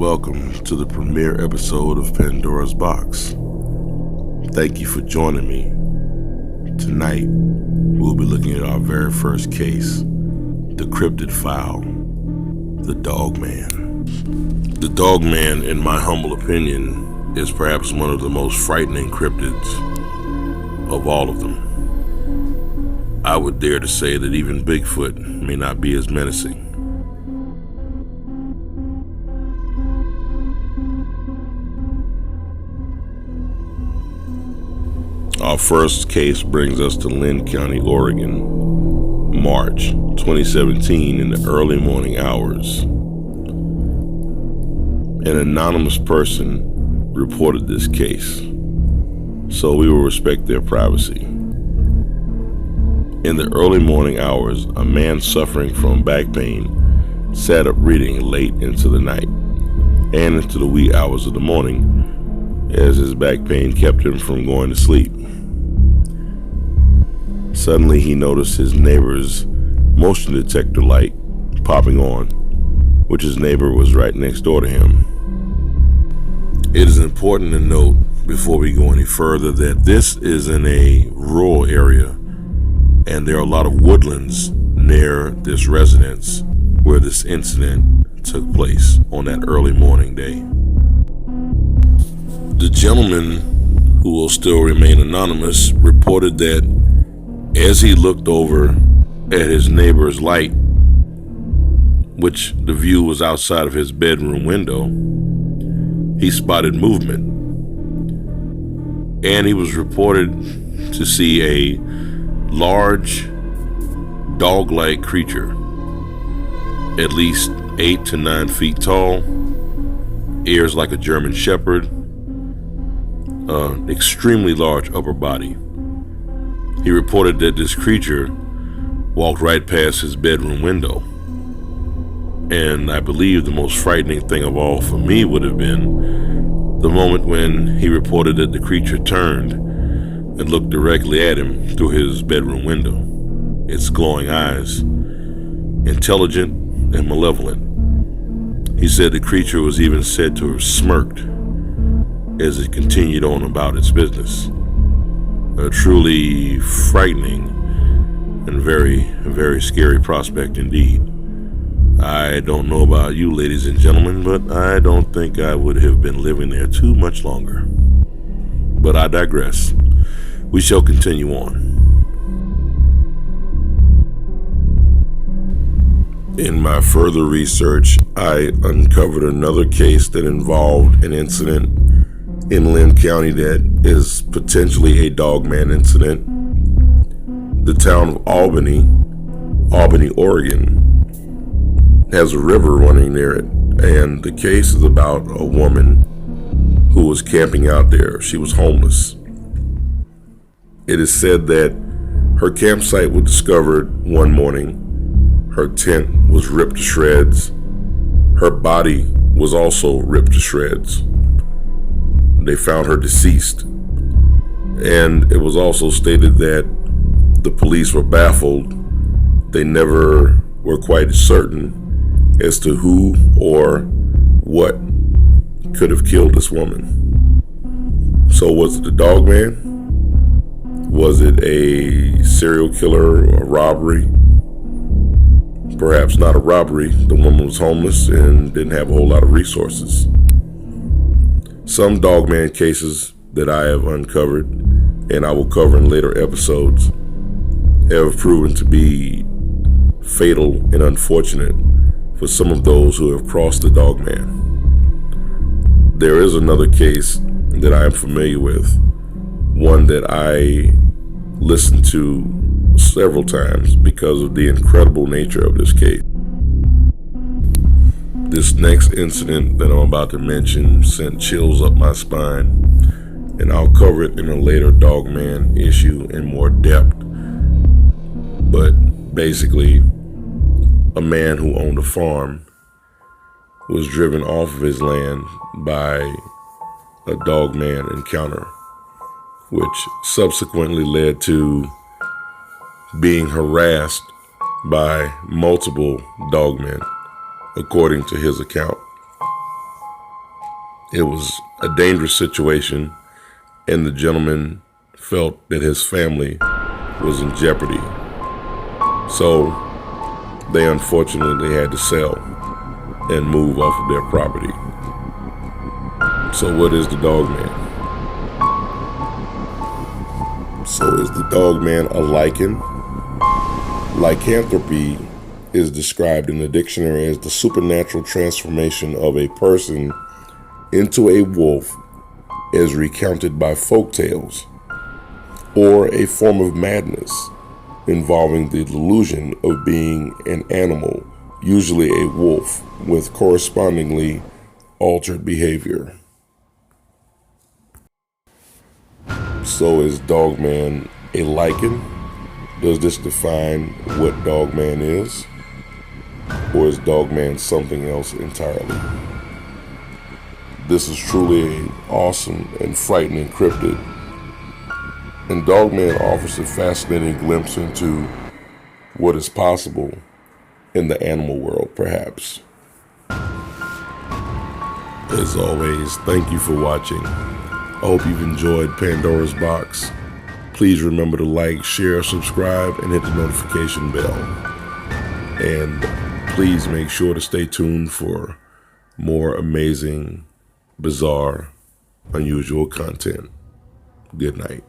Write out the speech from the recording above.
welcome to the premiere episode of Pandora's Box. Thank you for joining me. Tonight, we'll be looking at our very first case, the cryptid file, the Dogman. The Dogman, in my humble opinion, is perhaps one of the most frightening cryptids of all of them. I would dare to say that even Bigfoot may not be as menacing. Our first case brings us to Linn County, Oregon, March 2017 in the early morning hours. An anonymous person reported this case, so we will respect their privacy. In the early morning hours, a man suffering from back pain sat up reading late into the night and into the wee hours of the morning as his back pain kept him from going to sleep. Suddenly, he noticed his neighbor's motion detector light popping on, which his neighbor was right next door to him. It is important to note, before we go any further, that this is in a rural area, and there are a lot of woodlands near this residence where this incident took place on that early morning day. The gentleman, who will still remain anonymous, reported that as he looked over at his neighbor's light, which the view was outside of his bedroom window, he spotted movement. And he was reported to see a large, dog-like creature, at least 8 to 9 feet tall, ears like a German Shepherd, extremely large upper body. He reported that this creature walked right past his bedroom window. And I believe the most frightening thing of all for me would have been the moment when he reported that the creature turned and looked directly at him through his bedroom window, its glowing eyes, intelligent and malevolent. He said the creature was even said to have smirked as it continued on about its business. A truly frightening and very, very scary prospect indeed. I don't know about you, ladies and gentlemen, but I don't think I would have been living there too much longer. But I digress. We shall continue on. In my further research, I uncovered another case that involved an incident in Linn County that is potentially a Dogman incident. The town of Albany, Oregon, has a river running near it, and the case is about a woman who was camping out there. She was homeless. It is said that her campsite was discovered one morning. Her tent was ripped to shreds. Her body was also ripped to shreds. They found her deceased. And it was also stated that the police were baffled. They never were quite certain as to who or what could have killed this woman. So was it the Dogman? Was it a serial killer or a robbery? Perhaps not a robbery. The woman was homeless and didn't have a whole lot of resources. Some Dogman cases that I have uncovered, and I will cover in later episodes, have proven to be fatal and unfortunate for some of those who have crossed the Dogman. There is another case that I am familiar with, one that I listened to several times because of the incredible nature of this case. This next incident that I'm about to mention sent chills up my spine, and I'll cover it in a later Dogman issue in more depth. But basically, a man who owned a farm was driven off of his land by a Dogman encounter, which subsequently led to being harassed by multiple Dogmen, according to his account. It was a dangerous situation, and the gentleman felt that his family was in jeopardy. So they unfortunately had to sell and move off of their property. So what is the dog man? So is the dog man a lichen? Lycanthropy is described in the dictionary as the supernatural transformation of a person into a wolf as recounted by folktales, or a form of madness involving the delusion of being an animal, usually a wolf, with correspondingly altered behavior. So is Dogman a lichen? Does this define what Dogman is? Or is Dogman something else entirely? This is truly an awesome and frightening cryptid, and Dogman offers a fascinating glimpse into what is possible in the animal world, perhaps. As always, thank you for watching. I hope you've enjoyed Pandora's Box. Please remember to like, share, subscribe, and hit the notification bell. And please make sure to stay tuned for more amazing, bizarre, unusual content. Good night.